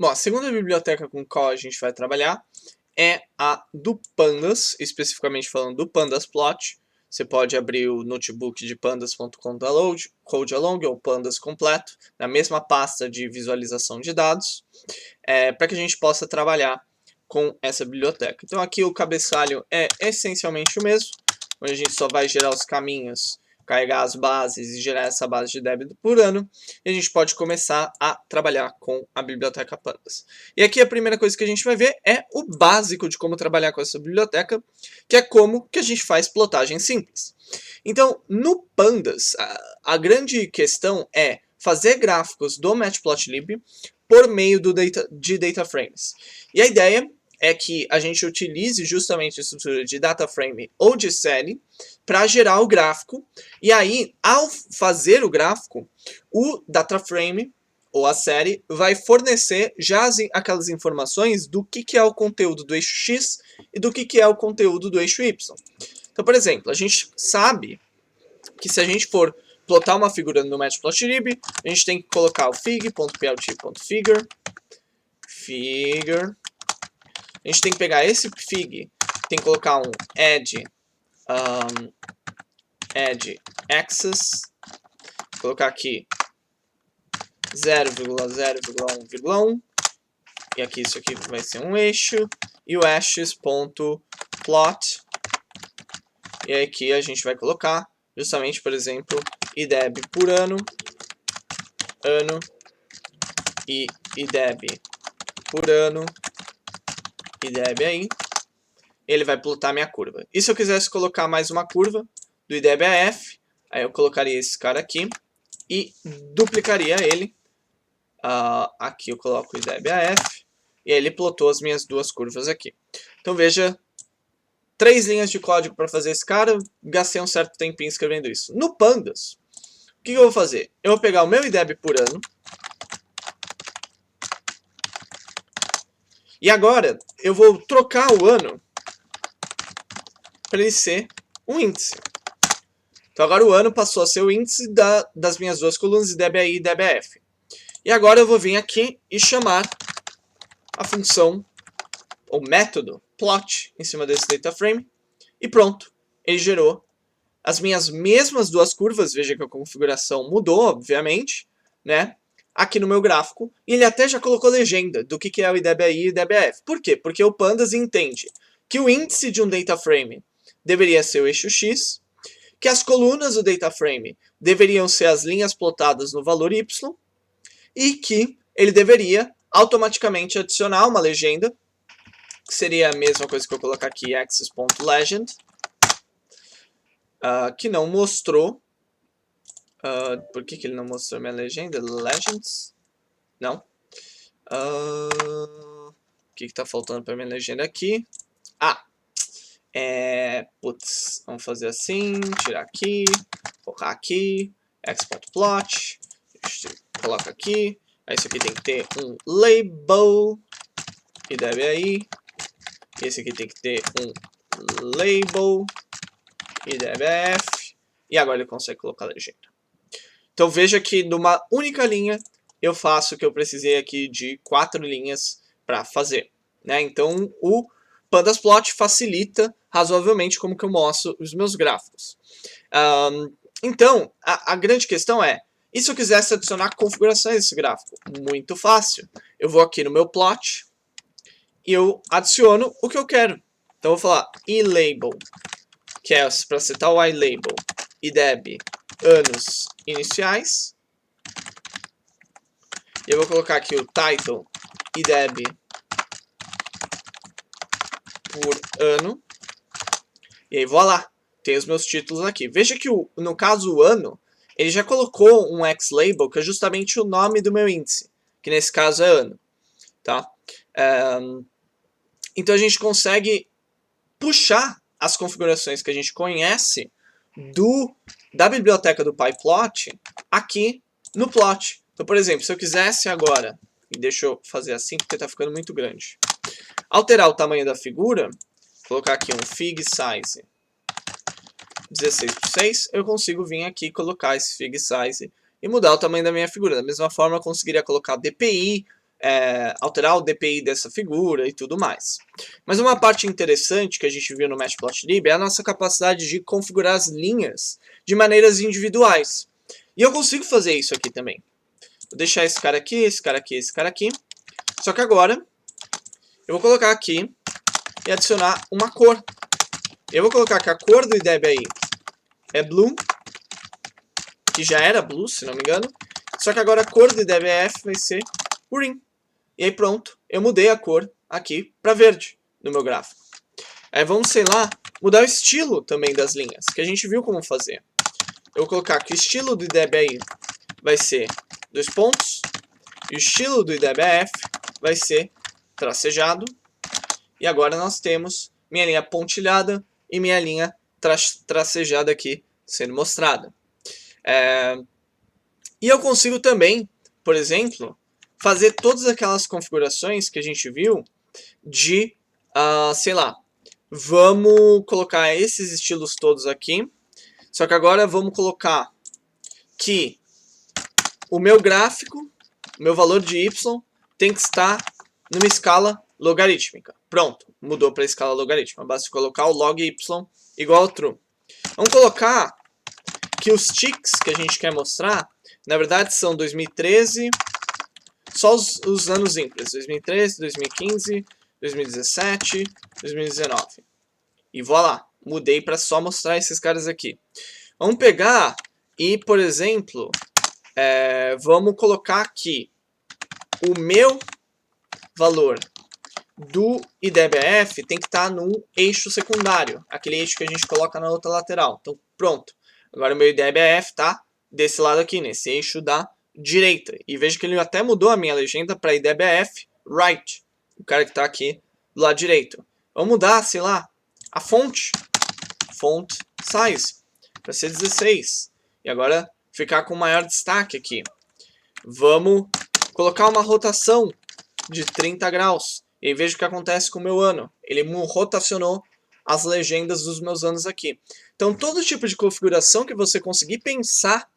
Bom, a segunda biblioteca com qual a gente vai trabalhar é a do Pandas, especificamente falando do Pandas Plot. Você pode abrir o notebook de pandas.com download, code along ou pandas completo, na mesma pasta de visualização de dados, para que a gente possa trabalhar com essa biblioteca. Então aqui o cabeçalho é essencialmente o mesmo, onde a gente só vai gerar os caminhos, carregar as bases e gerar essa base de débito por ano, e a gente pode começar a trabalhar com a biblioteca Pandas. E aqui a primeira coisa que a gente vai ver é o básico de como trabalhar com essa biblioteca, que é como que a gente faz plotagem simples. Então, no Pandas, a grande questão é fazer gráficos do Matplotlib por meio de data frames. E a ideia é que a gente utilize justamente a estrutura de data frame ou de série para gerar o gráfico. E aí, ao fazer o gráfico, o data frame ou a série vai fornecer já aquelas informações do que é o conteúdo do eixo X e do que é o conteúdo do eixo Y. Então, por exemplo, a gente sabe que se a gente for plotar uma figura no Matplotlib, a gente tem que colocar o fig.plt.figure, a gente tem que pegar esse fig, tem que colocar um add axis, colocar aqui 0,0,1,1, e aqui isso aqui vai ser um eixo, e o axis.plot, e aqui a gente vai colocar justamente, por exemplo, ideb por ano, e ideb por ano, ideb aí, ele vai plotar minha curva. E se eu quisesse colocar mais uma curva do ideb-af, aí eu colocaria esse cara aqui e duplicaria ele. Aqui eu coloco o ideb-af e aí ele plotou as minhas duas curvas aqui. Então veja, 3 linhas de código para fazer esse cara, gastei um certo tempinho escrevendo isso. No Pandas, o que eu vou fazer? Eu vou pegar o meu ideb por ano, e agora eu vou trocar o ano para ele ser um índice. Então agora o ano passou a ser o índice das minhas duas colunas, ideb-ai e ideb-af. E agora eu vou vir aqui e chamar a função, ou método, plot, em cima desse data frame. E pronto, ele gerou as minhas mesmas duas curvas, veja que a configuração mudou, obviamente, né? Aqui no meu gráfico, e ele até já colocou legenda do que é o ideb-ai e ideb-af. Por quê? Porque o Pandas entende que o índice de um data frame deveria ser o eixo X, que as colunas do data frame deveriam ser as linhas plotadas no valor Y, e que ele deveria automaticamente adicionar uma legenda, que seria a mesma coisa que eu colocar aqui, axis.legend, que não mostrou. Por que ele não mostrou minha legenda? Legends? Não. O que está faltando para minha legenda aqui? Putz, vamos fazer assim, tirar aqui, colocar aqui, x.plot, coloca aqui, aí isso aqui tem que ter um label, e deve aí, esse aqui tem que ter um label, e deve f, e agora ele consegue colocar a legenda. Então veja que numa única linha eu faço o que eu precisei aqui de 4 linhas para fazer, né? Então o Pandas Plot facilita razoavelmente como que eu mostro os meus gráficos. Então, a grande questão é, e se eu quisesse adicionar configurações desse gráfico? Muito fácil. Eu vou aqui no meu plot e eu adiciono o que eu quero. Então eu vou falar ilabel, que é para citar o ilabel, ideb, anos iniciais. E eu vou colocar aqui o title, ideb, por ano, e aí voilá, tem os meus títulos aqui. Veja que no caso o ano, ele já colocou um xLabel, que é justamente o nome do meu índice, que nesse caso é ano, tá? Então a gente consegue puxar as configurações que a gente conhece da biblioteca do PyPlot aqui no plot. Então, por exemplo, se eu quisesse agora, e deixa eu fazer assim porque está ficando muito grande, alterar o tamanho da figura, colocar aqui um fig size 16:6, eu consigo vir aqui colocar esse fig size e mudar o tamanho da minha figura. Da mesma forma, eu conseguiria colocar DPI, alterar o DPI dessa figura e tudo mais. Mas uma parte interessante que a gente viu no Matplotlib é a nossa capacidade de configurar as linhas de maneiras individuais. E eu consigo fazer isso aqui também. Vou deixar esse cara aqui, esse cara aqui, esse cara aqui. Só que agora eu vou colocar aqui e adicionar uma cor. Eu vou colocar que a cor do IDEB é blue, que já era blue, se não me engano. Só que agora a cor do IDBF vai ser green. E aí pronto, eu mudei a cor aqui para verde no meu gráfico. Aí vamos, sei lá, mudar o estilo também das linhas, que a gente viu como fazer. Eu vou colocar que o estilo do IDEB vai ser 2 pontos, e o estilo do IDBF vai ser tracejado. E agora nós temos minha linha pontilhada e minha linha tracejada aqui sendo mostrada. E eu consigo também, por exemplo, fazer todas aquelas configurações que a gente viu de, sei lá, vamos colocar esses estilos todos aqui, só que agora vamos colocar que o meu gráfico, o meu valor de y, tem que estar numa escala logarítmica. Pronto, mudou para a escala logarítmica. Basta colocar o log y igual a true. Vamos colocar que os ticks que a gente quer mostrar, na verdade são 2013, só os anos ímpares, 2013, 2015, 2017, 2019. E voilá, mudei para só mostrar esses caras aqui. Vamos pegar e, por exemplo, vamos colocar aqui o meu valor do IDBF tem que estar num eixo secundário, aquele eixo que a gente coloca na outra lateral. Então, pronto. Agora o meu IDBF está desse lado aqui, nesse eixo da direita. E veja que ele até mudou a minha legenda para IDBF right, o cara que está aqui do lado direito. Vamos mudar, sei lá, a fonte, font size, para ser 16. E agora ficar com maior destaque aqui. Vamos colocar uma rotação de 30 graus. E aí veja o que acontece com o meu ano. Ele rotacionou as legendas dos meus anos aqui. Então todo tipo de configuração que você conseguir pensar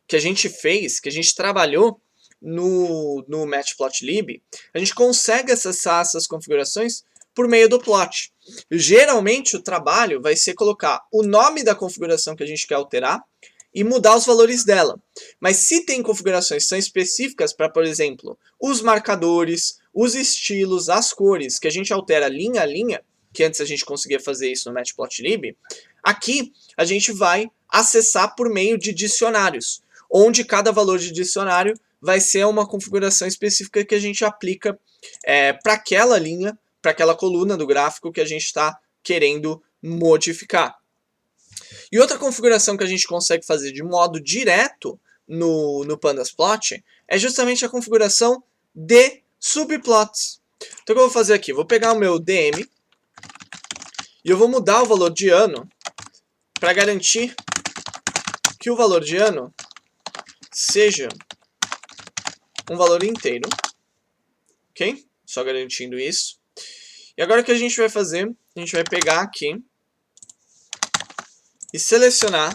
que a gente fez, que a gente trabalhou no Matplotlib, a gente consegue acessar essas configurações por meio do plot. Geralmente o trabalho vai ser colocar o nome da configuração que a gente quer alterar e mudar os valores dela. Mas se tem configurações que são específicas para, por exemplo, os marcadores, os estilos, as cores, que a gente altera linha a linha, que antes a gente conseguia fazer isso no Matplotlib, aqui a gente vai acessar por meio de dicionários, onde cada valor de dicionário vai ser uma configuração específica que a gente aplica para aquela linha, para aquela coluna do gráfico que a gente está querendo modificar. E outra configuração que a gente consegue fazer de modo direto no PandasPlot é justamente a configuração de subplots. Então o que eu vou fazer aqui? Vou pegar o meu DM e eu vou mudar o valor de ano para garantir que o valor de ano seja um valor inteiro. Ok? Só garantindo isso. E agora o que a gente vai fazer? A gente vai pegar aqui e selecionar.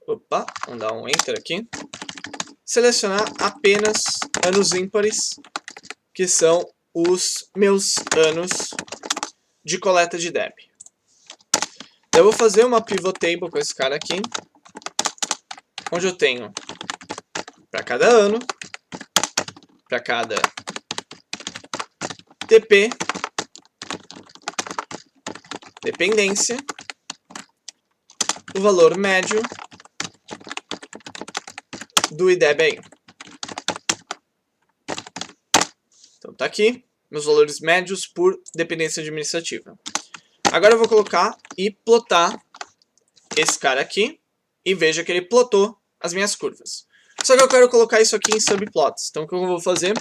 Opa, vamos dar um Enter aqui. Selecionar apenas anos ímpares, que são os meus anos de coleta de DEB. Eu vou fazer uma pivot table com esse cara aqui, onde eu tenho para cada ano, para cada TP, dependência, o valor médio do IDEB aí. Então tá aqui, meus valores médios por dependência administrativa. Agora eu vou colocar e plotar esse cara aqui, e veja que ele plotou as minhas curvas. Só que eu quero colocar isso aqui em subplots. Então o que eu vou fazer?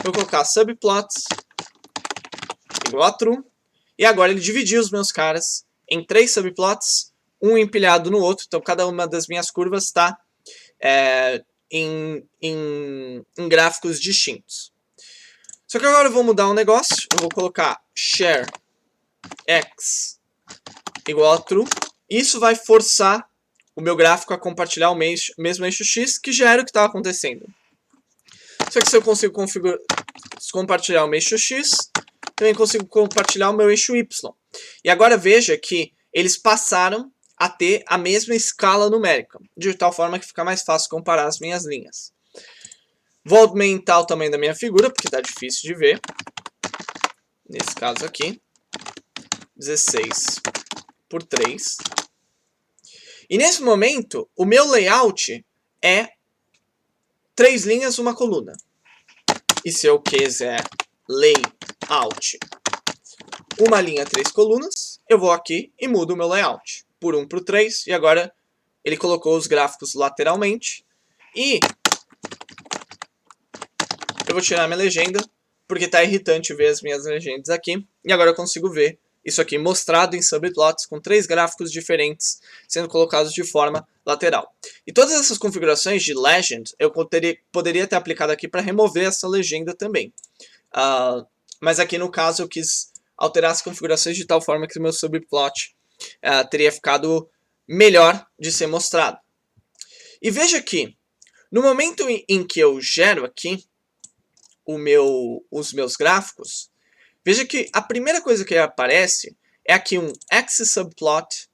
Eu vou colocar subplots igual a true, e agora ele dividiu os meus caras em 3 subplots, um empilhado no outro, então cada uma das minhas curvas está em gráficos distintos. Só que agora eu vou mudar um negócio, eu vou colocar share x igual a true, e isso vai forçar o meu gráfico a compartilhar o mesmo eixo x, que já era o que estava acontecendo. Só que se eu consigo compartilhar o meu eixo X, também consigo compartilhar o meu eixo Y. E agora veja que eles passaram a ter a mesma escala numérica, de tal forma que fica mais fácil comparar as minhas linhas. Vou aumentar o tamanho da minha figura, porque está difícil de ver. Nesse caso aqui, 16 por 3. E nesse momento, o meu layout é 3 linhas, uma coluna. E se eu quiser layout, uma linha, 3 colunas, eu vou aqui e mudo o meu layout por 1 por 3. E agora ele colocou os gráficos lateralmente. E eu vou tirar minha legenda, porque está irritante ver as minhas legendas aqui. E agora eu consigo ver isso aqui mostrado em subplots com 3 gráficos diferentes sendo colocados de forma lateral. E todas essas configurações de legend eu poderia ter aplicado aqui para remover essa legenda também. Mas aqui no caso eu quis alterar as configurações de tal forma que o meu subplot teria ficado melhor de ser mostrado. E veja que no momento em que eu gero aqui os meus gráficos, veja que a primeira coisa que aparece é aqui um x-subplot,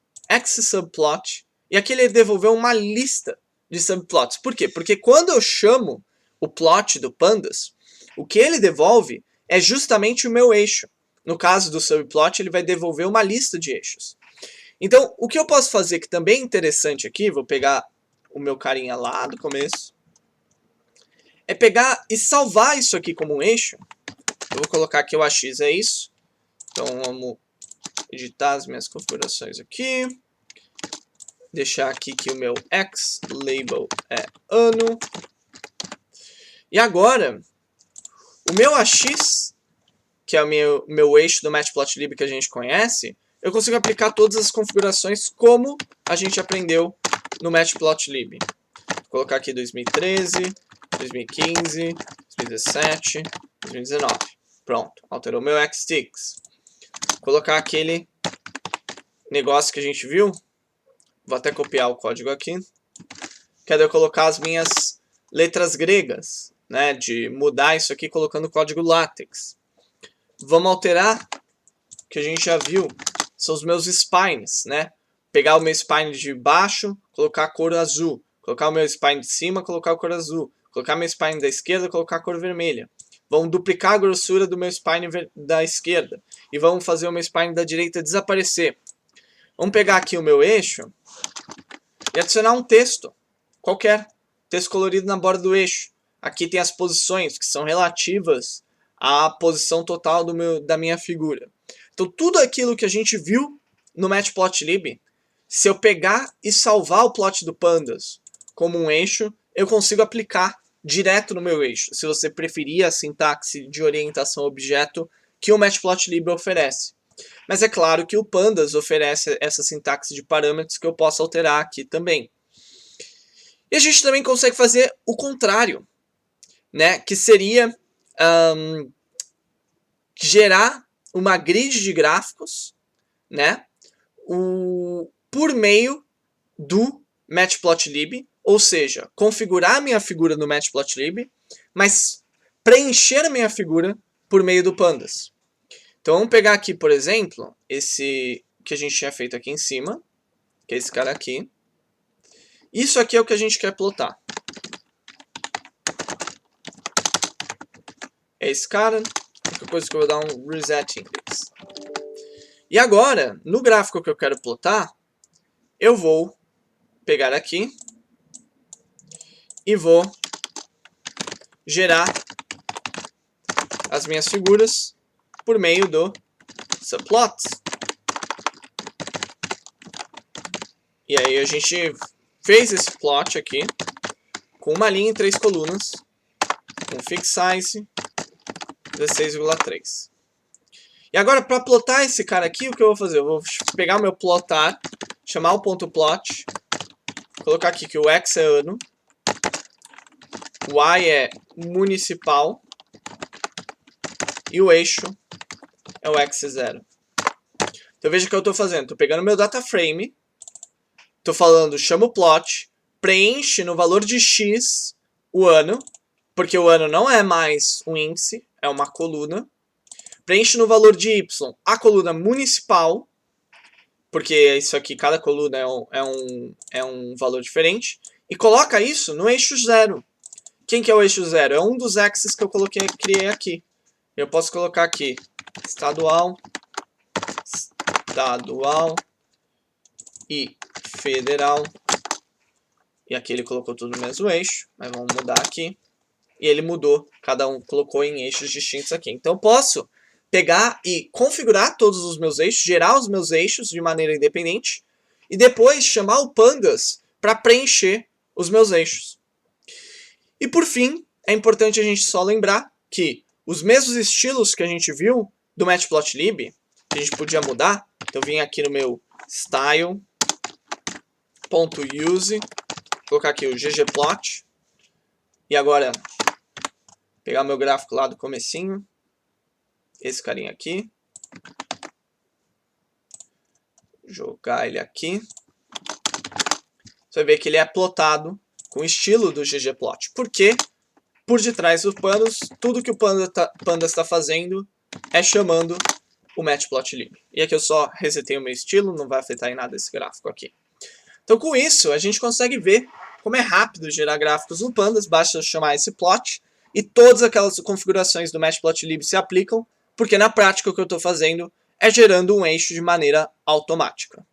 e aqui ele devolveu uma lista de subplots. Por quê? Porque quando eu chamo o plot do pandas, o que ele devolve é justamente o meu eixo. No caso do subplot, ele vai devolver uma lista de eixos. Então, o que eu posso fazer que também é interessante aqui, vou pegar o meu carinha lá do começo, é pegar e salvar isso aqui como um eixo. Eu vou colocar aqui o AX é isso. Então vamos editar as minhas configurações aqui. Deixar aqui que o meu X label é ano. E agora, o meu AX, que é o meu eixo do Matplotlib que a gente conhece, eu consigo aplicar todas as configurações como a gente aprendeu no Matplotlib. Vou colocar aqui 2013, 2015, 2017, 2019. Pronto, alterou meu xtics. Vou colocar aquele negócio que a gente viu. Vou até copiar o código aqui. Quero eu colocar as minhas letras gregas, né? De mudar isso aqui colocando o código LaTeX. Vamos alterar, que a gente já viu, são os meus spines, né? Pegar o meu spine de baixo, colocar a cor azul. Colocar o meu spine de cima, colocar a cor azul. Colocar meu spine da esquerda, colocar a cor vermelha. Vamos duplicar a grossura do meu spine da esquerda. E vamos fazer o meu spine da direita desaparecer. Vamos pegar aqui o meu eixo e adicionar um texto qualquer. Texto colorido na borda do eixo. Aqui tem as posições que são relativas à posição total da minha figura. Então tudo aquilo que a gente viu no Matplotlib, se eu pegar e salvar o plot do pandas como um eixo, eu consigo aplicar direto no meu eixo, se você preferir a sintaxe de orientação a objeto que o Matplotlib oferece. Mas é claro que o pandas oferece essa sintaxe de parâmetros que eu posso alterar aqui também. E a gente também consegue fazer o contrário, né? Que seria gerar uma grid de gráficos, né? Por meio do Matplotlib, ou seja, configurar a minha figura no Matplotlib, mas preencher a minha figura por meio do pandas. Então vamos pegar aqui, por exemplo, esse que a gente tinha feito aqui em cima, que é esse cara aqui. Isso aqui é o que a gente quer plotar. É esse cara, qualquer coisa que eu vou dar um reset index. E agora, no gráfico que eu quero plotar, eu vou pegar aqui e vou gerar as minhas figuras por meio do subplots. E aí a gente fez esse plot aqui com uma linha e 3 colunas, com fixed size 16,3. E agora, para plotar esse cara aqui, o que eu vou fazer? Eu vou pegar o meu plotar, chamar o ponto plot, colocar aqui que o X é ano, o Y é municipal e o eixo é o X0. Então veja o que eu estou fazendo. Estou pegando meu data frame, estou falando, chama o plot, preenche no valor de X o ano, porque o ano não é mais um índice, é uma coluna. Preenche no valor de y a coluna municipal, porque isso aqui, cada coluna é um valor diferente, e coloca isso no eixo 0. Quem que é o eixo 0? É um dos axes que eu criei aqui. Eu posso colocar aqui estadual e federal. E aqui ele colocou tudo no mesmo eixo, mas vamos mudar aqui. E ele mudou, cada um colocou em eixos distintos aqui. Então eu posso pegar e configurar todos os meus eixos, gerar os meus eixos de maneira independente, e depois chamar o pandas para preencher os meus eixos. E por fim, é importante a gente só lembrar que os mesmos estilos que a gente viu do Matplotlib, que a gente podia mudar, então eu vim aqui no meu style.use, colocar aqui o ggplot, e agora pegar meu gráfico lá do comecinho, esse carinha aqui, jogar ele aqui, você vai ver que ele é plotado com o estilo do ggplot, porque por detrás do pandas, tudo que o pandas está fazendo é chamando o Matplotlib. E aqui eu só resetei o meu estilo, não vai afetar em nada esse gráfico aqui. Então com isso, a gente consegue ver como é rápido gerar gráficos no pandas, basta chamar esse plot, e todas aquelas configurações do Matplotlib se aplicam, porque na prática o que eu estou fazendo é gerando um eixo de maneira automática.